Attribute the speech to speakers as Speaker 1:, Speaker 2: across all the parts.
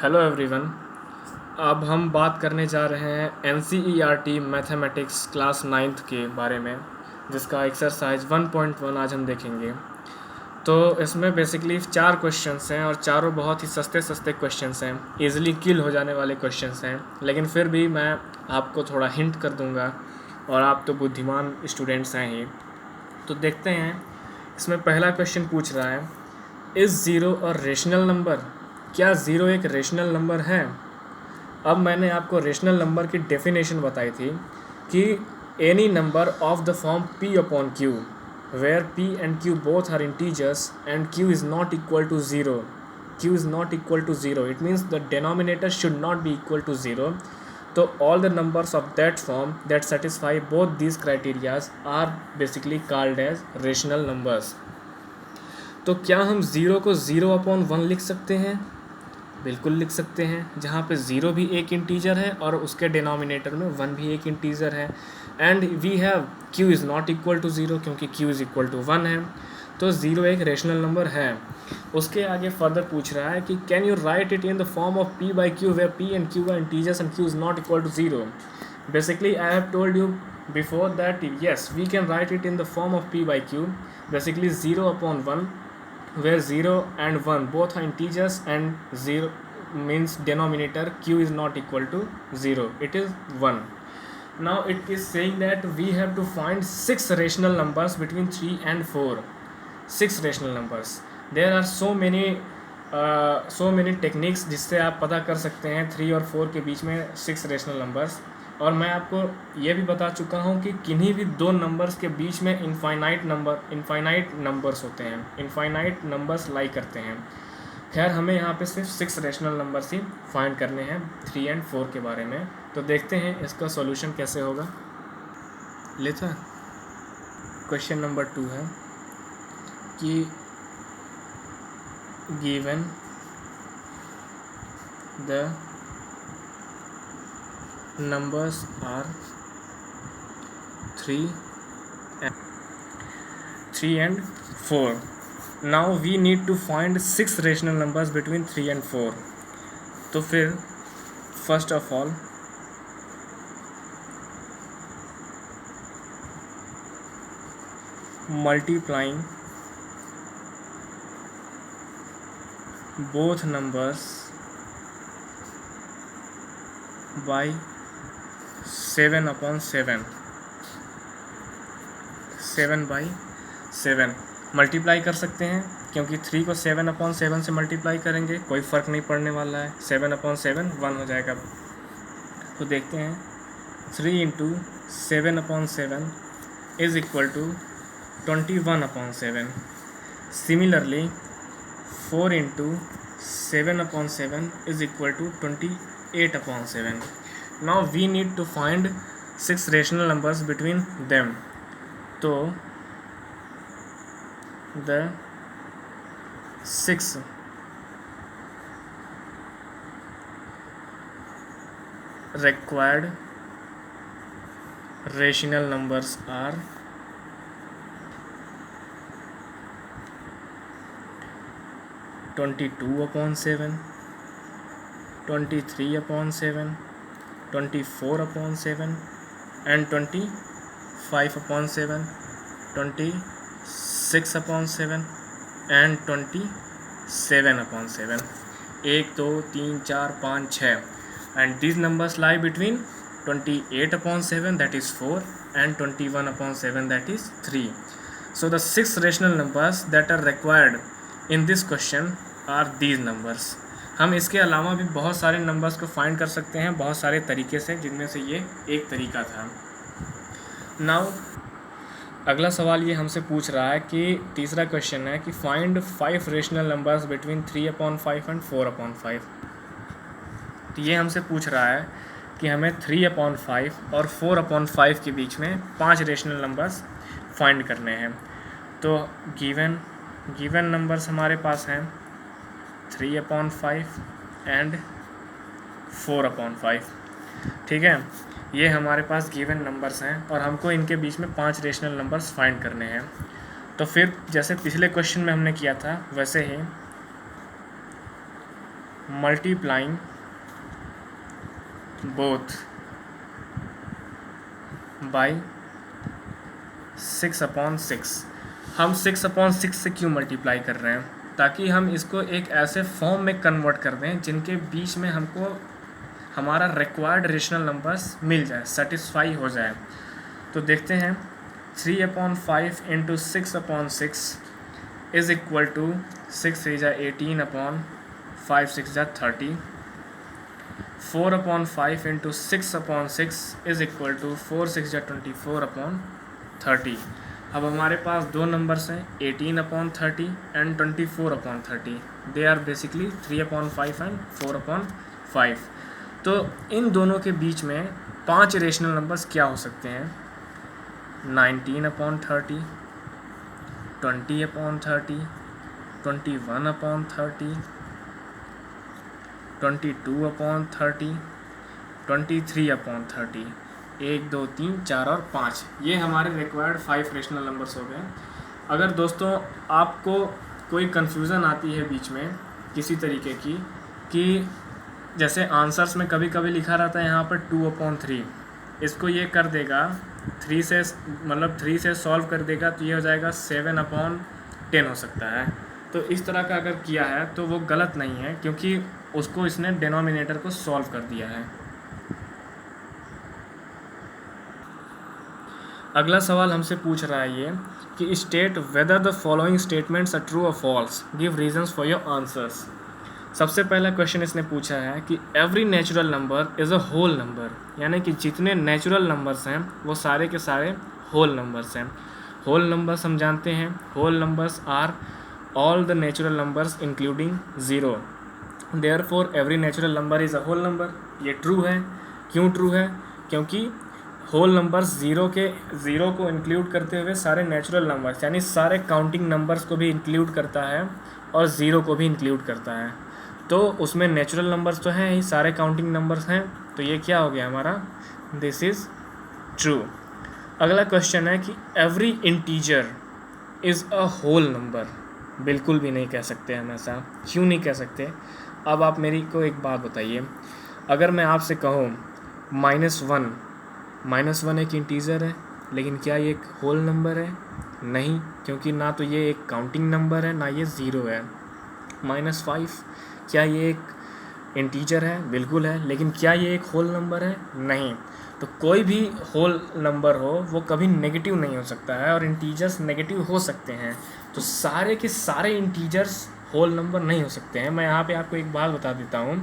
Speaker 1: Hello everyone. अब हम बात करने जा रहे हैं NCERT मैथमेटिक्स क्लास 9th के बारे में, जिसका एक्सरसाइज 1.1 आज हम देखेंगे। तो इसमें बेसिकली 4 क्वेश्चंस हैं और चारों बहुत ही सस्ते सस्ते क्वेश्चंस हैं, इजीली किल हो जाने वाले क्वेश्चंस हैं। लेकिन फिर भी मैं आपको थोड़ा हिंट कर दूंगा और आप तो बुद्धिमान स्टूडेंट्स हैं ही। तो देखते हैं, इसमें पहला क्वेश्चन पूछ रहा है, इज़ ज़ीरो और रेशनल नंबर? क्या ज़ीरो एक रेशनल नंबर है? अब मैंने आपको रेशनल नंबर की डेफिनेशन बताई थी कि any number of the form p upon q where p and q both are integers and q is not equal to zero. q is not equal to zero, it means the denominator should not be equal to zero. तो all the numbers of that form that satisfy both these criterias are basically called as rational numbers. तो क्या हम zero को zero upon one लिख सकते हैं? बिल्कुल लिख सकते हैं, जहाँ पे ज़ीरो भी एक इंटीजर है और उसके डिनोमिनेटर में वन भी एक इंटीजर है। And we have q is not equal to zero, क्योंकि q is equal to one है। तो ज़ीरो एक रेशनल नंबर है। उसके आगे फर्दर पूछ रहा है कि can you write it in the form of p by q where p and q are integers and q is not equal to zero. Basically I have told you before that yes, we can write it in the form of p by q, basically 0 upon 1, where 0 and 1 both are integers and 0 means denominator q is not equal to 0, it is 1. Now it is saying that we have to find 6 rational numbers between 3 and 4. 6 rational numbers. There are so many techniques जिससे आप पता कर सकते हैं 3 और 4 के बीच में 6 rational numbers. और मैं आपको ये भी बता चुका हूँ कि किन्हीं भी दो नंबर्स के बीच में इनफाइनाइट नंबर्स होते हैं, इनफाइनाइट नंबर्स लाई करते हैं। खैर, हमें यहाँ पे सिर्फ 6 रेशनल नंबर्स ही फाइंड करने हैं 3 एंड 4 के बारे में। तो देखते हैं इसका सॉल्यूशन कैसे होगा। लेता क्वेश्चन नंबर 2 है कि given the numbers are 3 and 4. Now we need to find 6 rational numbers between 3 and 4. तो फिर first of all multiplying both numbers by 7 upon 7, 7 by 7 multiply कर सकते हैं, क्योंकि 3 को 7 अपॉन 7 से मल्टीप्लाई करेंगे कोई फ़र्क नहीं पड़ने वाला है। 7 अपॉन 7 1 हो जाएगा। तो देखते हैं, 3 into 7 upon 7 is equal to 21 upon 7। Similarly 4 into 7 upon 7 is equal to 28 upon 7. Now we need to find 6 rational numbers between them. So the 6 required rational numbers are 22 upon 7, 23 upon 7, 24 upon 7 and 25 upon 7, 26 upon 7 and 27 upon 7. 1 2 3 4 5 6 and these numbers lie between 28 upon 7 that is 4 and 21 upon 7 that is 3. So the 6 rational numbers that are required in this question are these numbers. हम इसके अलावा भी बहुत सारे numbers को find कर सकते हैं बहुत सारे तरीके से, जिनमें से ये एक तरीका था। नाउ अगला सवाल ये हमसे पूछ रहा है कि तीसरा क्वेश्चन है कि find 5 rational numbers between 3 upon 5 and 4 upon 5। तो ये हमसे पूछ रहा है कि हमें 3 अपॉन 5 और 4 अपॉन 5 के बीच में 5 रेशनल नंबर्स फाइंड करने हैं। तो गिवन नंबर्स हमारे पास हैं 3 अपॉन 5 एंड 4 अपॉन 5। ठीक है, ये हमारे पास गिवन नंबर्स हैं और हमको इनके बीच में 5 रेशनल नंबर्स फाइंड करने हैं। तो फिर जैसे पिछले क्वेश्चन में हमने किया था वैसे ही मल्टीप्लाइंग बोथ बाई 6/6। हम 6/6 से क्यों मल्टीप्लाई कर रहे हैं? ताकि हम इसको एक ऐसे फॉर्म में कन्वर्ट कर दें जिनके बीच में हमको हमारा रिक्वायर्ड रेशनल नंबर्स मिल जाए, सेटिस्फाई हो जाए। तो देखते हैं 3/5 into 6/6 is equal to 6 × 18/5 6 × 30। 4/5 into 6/6 is equal to 4 6 × 24/30। अब हमारे पास दो नंबर्स हैं 18/30 and 24/30। They are basically 3/5 and 4/5। तो इन दोनों के बीच में 5 रेशनल नंबर्स क्या हो सकते हैं? 19/30, 20/30, 21/30, 22/30, 23/30। 1 2 3 4 और 5, ये हमारे रिक्वायर्ड 5 रेशनल नंबर्स हो गए। अगर दोस्तों आपको कोई कन्फ्यूज़न आती है बीच में किसी तरीके की, कि जैसे आंसर्स में कभी कभी लिखा रहता है यहाँ पर 2/3, इसको ये कर देगा 3 से, मतलब 3 से सॉल्व कर देगा तो ये हो जाएगा 7/10 हो सकता है। तो इस तरह का अगर किया है तो वो गलत नहीं है, क्योंकि उसको इसने डिनोमिनेटर को सॉल्व कर दिया है। अगला सवाल हमसे पूछ रहा है ये कि state whether the following statements are true और false, give reasons for your answers. सबसे पहला क्वेश्चन इसने पूछा है कि every natural number is a whole number, यानी कि जितने नेचुरल नंबर्स हैं वो सारे के सारे होल नंबर्स हैं। होल नंबर्स हम जानते हैं, whole numbers are all the natural numbers including zero. Therefore every natural number is a whole number. ये ट्रू है। क्यों ट्रू है? क्योंकि होल नंबर्स ज़ीरो को इंक्लूड करते हुए सारे नेचुरल नंबर्स, यानी सारे काउंटिंग नंबर्स को भी इंक्लूड करता है और ज़ीरो को भी इंक्लूड करता है। तो उसमें नेचुरल नंबर्स तो हैं ही, सारे काउंटिंग नंबर्स हैं, तो ये क्या हो गया हमारा? This is true. अगला क्वेश्चन है कि every integer is a whole number. बिल्कुल भी नहीं कह सकते हम ऐसा। क्यों नहीं कह सकते? अब आप मेरी को एक बात बताइए, अगर मैं आपसे कहूँ -1 एक इंटीजर है, लेकिन क्या ये एक होल नंबर है? नहीं, क्योंकि ना तो ये एक काउंटिंग नंबर है ना ये ज़ीरो है। -5 क्या ये एक इंटीजर है? बिल्कुल है, लेकिन क्या ये एक होल नंबर है? नहीं। तो कोई भी होल नंबर हो वो कभी नेगेटिव नहीं हो सकता है, और इंटीजर्स नेगेटिव हो सकते हैं। तो सारे के सारे इंटीजर्स होल नंबर नहीं हो सकते हैं। मैं यहाँ पे आपको एक बात बता देता हूँ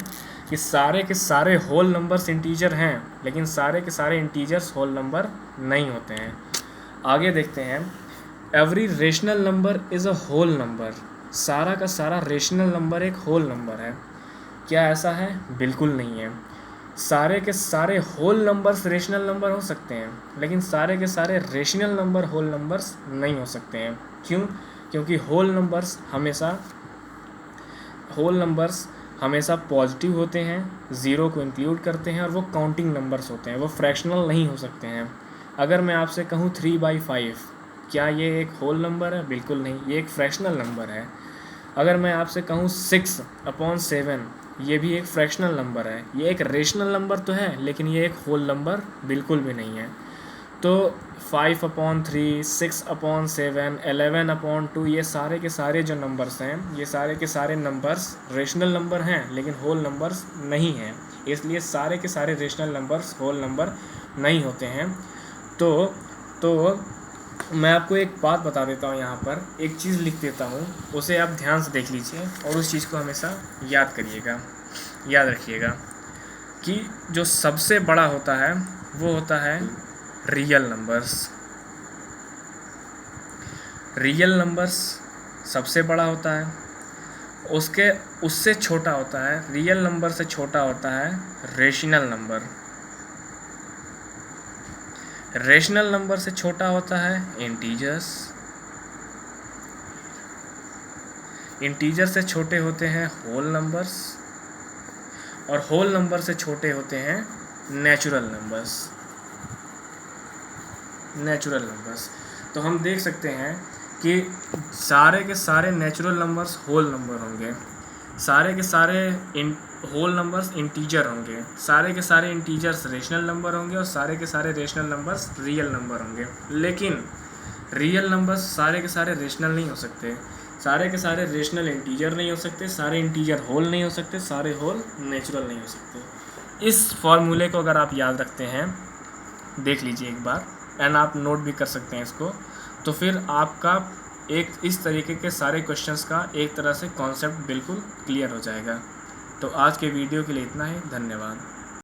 Speaker 1: कि सारे के सारे होल नंबर्स इंटीजर हैं, लेकिन सारे के सारे इंटीजर्स होल नंबर नहीं होते हैं। आगे देखते हैं, every rational number is a whole number. सारा का सारा रेशनल नंबर एक होल नंबर है। क्या ऐसा है? बिल्कुल नहीं है। सारे के सारे होल नंबर्स रेशनल नंबर हो सकते हैं, लेकिन सारे के सारे रेशनल नंबर होल नंबर्स नहीं हो सकते हैं। क्यों? क्योंकि होल नंबर्स हमेशा पॉजिटिव होते हैं, ज़ीरो को इंक्लूड करते हैं, और वो काउंटिंग नंबर्स होते हैं, वो फ्रैक्शनल नहीं हो सकते हैं। अगर मैं आपसे कहूँ 3/5, क्या ये एक होल नंबर है? बिल्कुल नहीं, ये एक फ्रैक्शनल नंबर है। अगर मैं आपसे कहूँ 6/7, ये भी एक फ्रैक्शनल नंबर है। ये एक रेशनल नंबर तो है, लेकिन ये एक होल नंबर बिल्कुल भी नहीं है। तो 5/3, 6/7, 11/2, ये सारे के सारे जो नंबर्स हैं, ये सारे के सारे नंबर्स रेशनल नंबर हैं, लेकिन होल नंबर्स नहीं हैं। इसलिए सारे के सारे रेशनल नंबर्स होल नंबर नहीं होते हैं। तो मैं आपको एक बात बता देता हूँ, यहाँ पर एक चीज़ लिख देता हूँ, उसे आप ध्यान से देख लीजिए और उस चीज़ को हमेशा याद रखिएगा कि जो सबसे बड़ा होता है वो होता है रियल नंबर्स सबसे बड़ा होता है। उससे छोटा होता है, रियल नंबर से छोटा होता है रेशनल नंबर। रेशनल नंबर से छोटा होता है इंटीजर से छोटे होते हैं होल नंबर्स, और होल नंबर से छोटे होते हैं नेचुरल नंबर्स। तो हम देख सकते हैं कि सारे के सारे नेचुरल नंबर्स होल नंबर होंगे, सारे के सारे होल नंबर्स इंटीजर होंगे, सारे के सारे इंटीजर्स रेशनल नंबर होंगे और सारे के सारे रेशनल नंबर्स रियल नंबर होंगे। लेकिन रियल नंबर्स सारे के सारे रेशनल नहीं हो सकते, सारे के सारे रेशनल इंटीजर नहीं हो सकते, सारे इंटीजर होल नहीं हो सकते, सारे होल नेचुरल नहीं हो सकते। इस फॉर्मूले को अगर आप याद रखते हैं, देख लीजिए एक बार, एंड आप नोट भी कर सकते हैं इसको, तो फिर आपका एक इस तरीके के सारे क्वेश्चंस का एक तरह से कॉन्सेप्ट बिल्कुल क्लियर हो जाएगा। तो आज के वीडियो के लिए इतना ही, धन्यवाद।